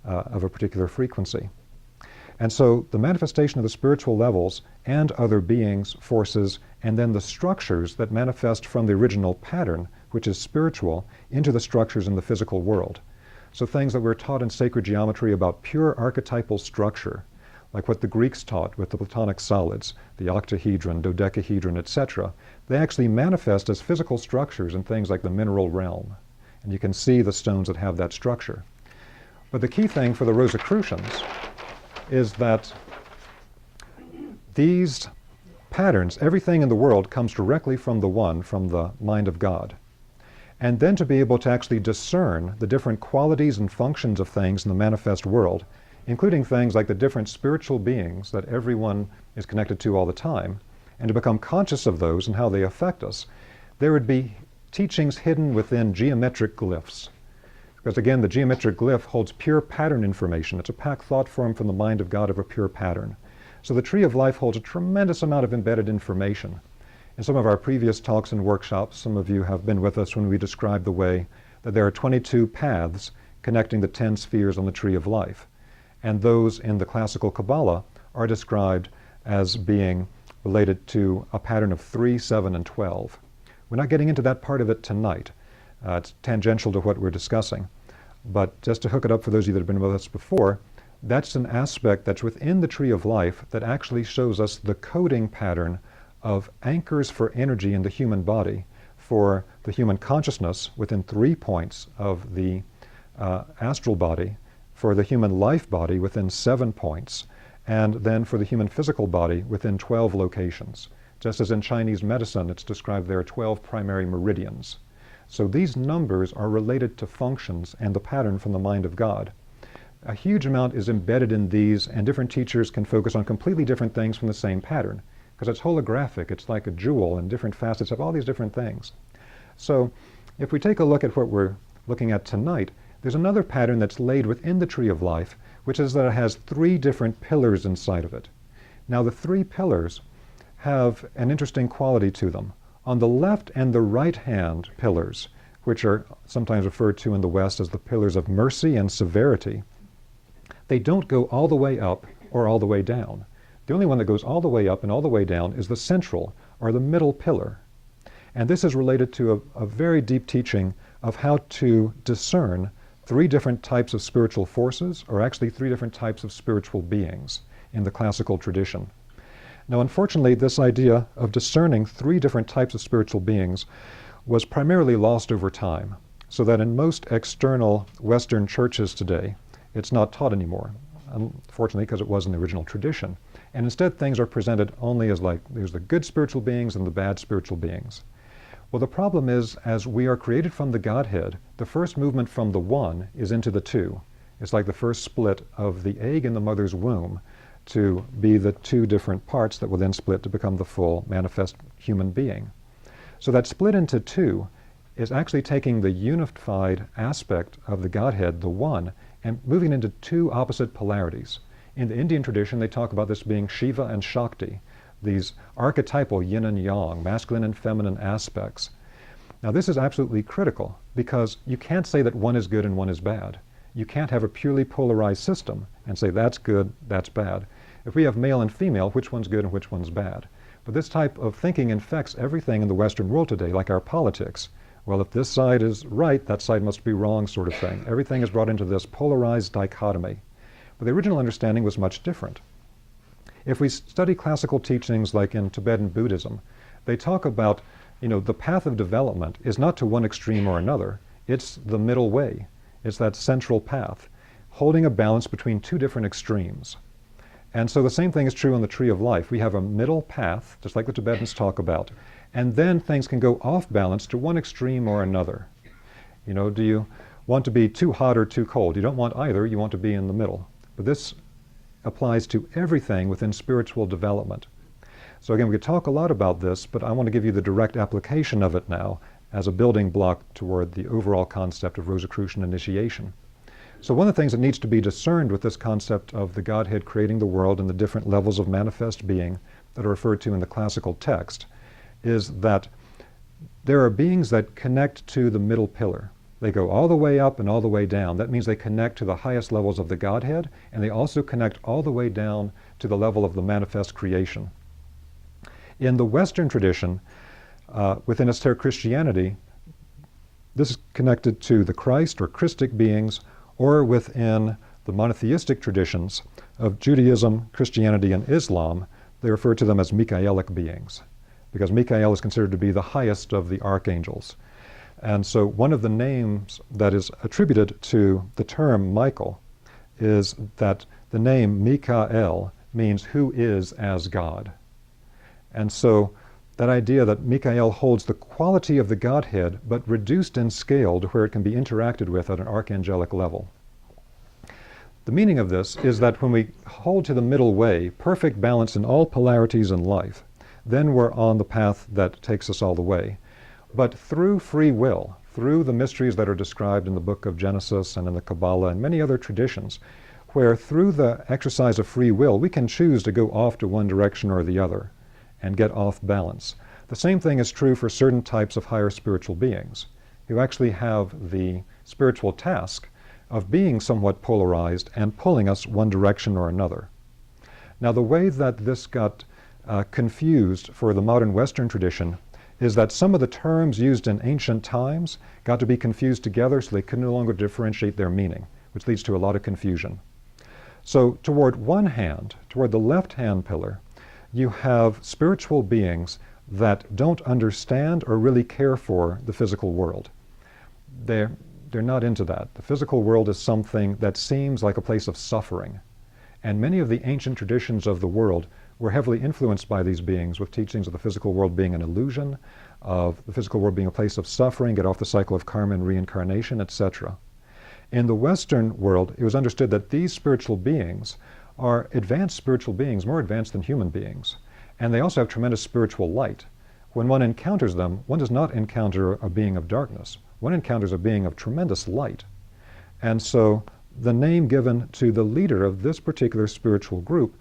of a particular frequency. And so the manifestation of the spiritual levels and other beings, forces, and then the structures that manifest from the original pattern, which is spiritual, into the structures in the physical world. So things that we're taught in sacred geometry about pure archetypal structure, like what the Greeks taught with the Platonic solids, the octahedron, dodecahedron, etc., they actually manifest as physical structures in things like the mineral realm. And you can see the stones that have that structure. But the key thing for the Rosicrucians is that these patterns, everything in the world comes directly from the One, from the mind of God. And then to be able to actually discern the different qualities and functions of things in the manifest world, including things like the different spiritual beings that everyone is connected to all the time, and to become conscious of those and how they affect us, there would be teachings hidden within geometric glyphs. Because again, the geometric glyph holds pure pattern information. It's a packed thought form from the mind of God of a pure pattern. So the tree of life holds a tremendous amount of embedded information. In some of our previous talks and workshops, some of you have been with us when we described the way that there are 22 paths connecting the 10 spheres on the tree of life. And those in the classical Kabbalah are described as being related to a pattern of 3, 7, and 12. We're not getting into that part of it tonight. It's tangential to what we're discussing. But just to hook it up for those of you that have been with us before, that's an aspect that's within the tree of life that actually shows us the coding pattern of anchors for energy in the human body, for the human consciousness within 3 points of the astral body, for the human life body within 7 points, and then for the human physical body within 12 locations. Just as in Chinese medicine, it's described there are 12 primary meridians. So these numbers are related to functions and the pattern from the mind of God. A huge amount is embedded in these, and different teachers can focus on completely different things from the same pattern, because it's holographic. It's like a jewel, and different facets have all these different things. So if we take a look at what we're looking at tonight, there's another pattern that's laid within the tree of life, which is that it has 3 different pillars inside of it. Now the 3 pillars have an interesting quality to them. On the left and the right hand pillars, which are sometimes referred to in the West as the pillars of mercy and severity, they don't go all the way up or all the way down. The only one that goes all the way up and all the way down is the central, or the middle pillar. And this is related to a very deep teaching of how to discern 3 different types of spiritual forces, or actually 3 different types of spiritual beings in the classical tradition. Now, unfortunately, this idea of discerning 3 different types of spiritual beings was primarily lost over time, so that in most external Western churches today, it's not taught anymore, unfortunately, because it was in the original tradition. And instead, things are presented only as like, there's the good spiritual beings and the bad spiritual beings. Well, the problem is, as we are created from the Godhead, the first movement from the one is into the two. It's like the first split of the egg in the mother's womb to be the 2 different parts that will then split to become the full manifest human being. So that split into 2 is actually taking the unified aspect of the Godhead, the one, and moving into 2 opposite polarities. In the Indian tradition, they talk about this being Shiva and Shakti, these archetypal yin and yang, masculine and feminine aspects. Now this is absolutely critical, because you can't say that one is good and one is bad. You can't have a purely polarized system and say that's good, that's bad. If we have male and female, which one's good and which one's bad? But this type of thinking infects everything in the Western world today, like our politics. Well, if this side is right, that side must be wrong, sort of thing. Everything is brought into this polarized dichotomy. But the original understanding was much different. If we study classical teachings like in Tibetan Buddhism, they talk about, the path of development is not to one extreme or another. It's the middle way. It's that central path, holding a balance between 2 different extremes. And so the same thing is true on the tree of life. We have a middle path, just like the Tibetans talk about, and then things can go off balance to one extreme or another. Do you want to be too hot or too cold? You don't want either, you want to be in the middle. But this applies to everything within spiritual development. So again, we could talk a lot about this, but I want to give you the direct application of it now as a building block toward the overall concept of Rosicrucian initiation. So one of the things that needs to be discerned with this concept of the Godhead creating the world and the different levels of manifest being that are referred to in the classical text is that there are beings that connect to the middle pillar. They go all the way up and all the way down. That means they connect to the highest levels of the Godhead, and they also connect all the way down to the level of the manifest creation. In the Western tradition, within esoteric Christianity, this is connected to the Christ or Christic beings, or within the monotheistic traditions of Judaism, Christianity, and Islam, they refer to them as Michaelic beings, because Michael is considered to be the highest of the archangels. And so one of the names that is attributed to the term Michael is that the name Mikael means who is as God. And so that idea that Mikael holds the quality of the Godhead, but reduced in scale to where it can be interacted with at an archangelic level. The meaning of this is that when we hold to the middle way, perfect balance in all polarities in life, then we're on the path that takes us all the way. But through free will, through the mysteries that are described in the book of Genesis and in the Kabbalah and many other traditions, where through the exercise of free will, we can choose to go off to one direction or the other and get off balance. The same thing is true for certain types of higher spiritual beings who actually have the spiritual task of being somewhat polarized and pulling us one direction or another. Now, the way that this got confused for the modern Western tradition is that some of the terms used in ancient times got to be confused together so they could no longer differentiate their meaning, which leads to a lot of confusion. So toward one hand, toward the left-hand pillar, you have spiritual beings that don't understand or really care for the physical world. They're not into that. The physical world is something that seems like a place of suffering. And many of the ancient traditions of the world were heavily influenced by these beings, with teachings of the physical world being an illusion, of the physical world being a place of suffering, get off the cycle of karma and reincarnation, etc. In the Western world, it was understood that these spiritual beings are advanced spiritual beings, more advanced than human beings. And they also have tremendous spiritual light. When one encounters them, one does not encounter a being of darkness. One encounters a being of tremendous light. And so the name given to the leader of this particular spiritual group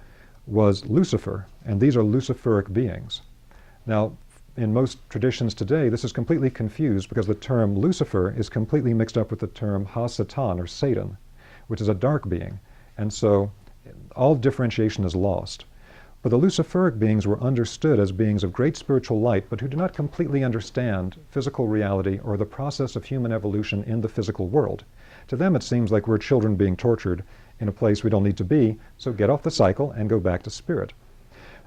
was Lucifer, and these are Luciferic beings. Now, in most traditions today, this is completely confused because the term Lucifer is completely mixed up with the term Ha-Satan, or Satan, which is a dark being. And so all differentiation is lost. But the Luciferic beings were understood as beings of great spiritual light, but who do not completely understand physical reality or the process of human evolution in the physical world. To them, it seems like we're children being tortured in a place we don't need to be, so get off the cycle and go back to spirit.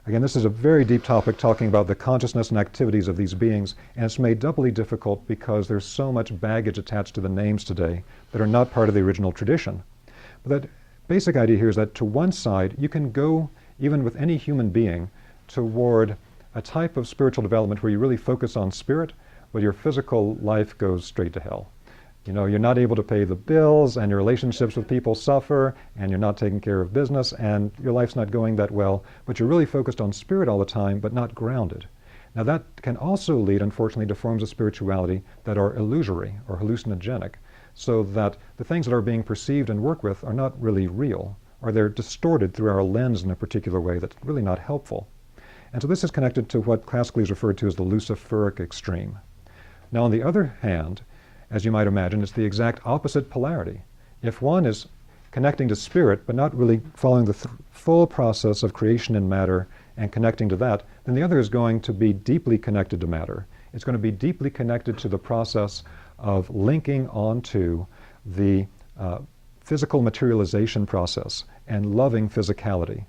Again, this is a very deep topic, talking about the consciousness and activities of these beings, and it's made doubly difficult because there's so much baggage attached to the names today that are not part of the original tradition. But that basic idea here is that to one side, you can go, even with any human being, toward a type of spiritual development where you really focus on spirit, but your physical life goes straight to hell. You know, you're not able to pay the bills, and your relationships with people suffer, and you're not taking care of business, and your life's not going that well, but you're really focused on spirit all the time, but not grounded. Now that can also lead, unfortunately, to forms of spirituality that are illusory or hallucinogenic, so that the things that are being perceived and worked with are not really real, or they're distorted through our lens in a particular way that's really not helpful. And so this is connected to what classically is referred to as the Luciferic extreme. Now, on the other hand, as you might imagine, it's the exact opposite polarity. If one is connecting to spirit, but not really following the full process of creation in matter and connecting to that, then the other is going to be deeply connected to matter. It's going to be deeply connected to the process of linking onto the physical materialization process and loving physicality.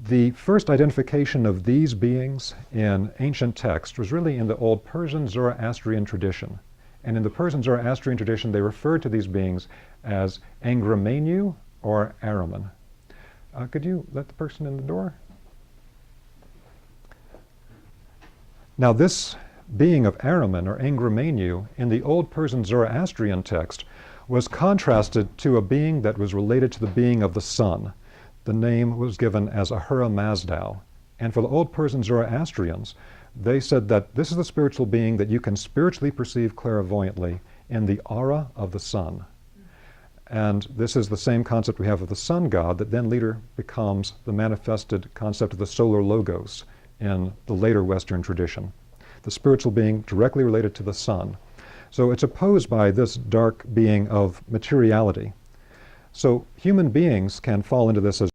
The first identification of these beings in ancient texts was really in the old Persian Zoroastrian tradition. And in the Persian Zoroastrian tradition, they referred to these beings as Angramenu or Ahriman. Could you let the person in the door? Now, this being of Ahriman or Angramenu in the old Persian Zoroastrian text was contrasted to a being that was related to the being of the sun. The name was given as Ahura Mazda. And for the old Persian Zoroastrians, they said that this is the spiritual being that you can spiritually perceive clairvoyantly in the aura of the sun. And this is the same concept we have of the sun god that then later becomes the manifested concept of the solar logos in the later Western tradition. The spiritual being directly related to the sun. So it's opposed by this dark being of materiality. So human beings can fall into this as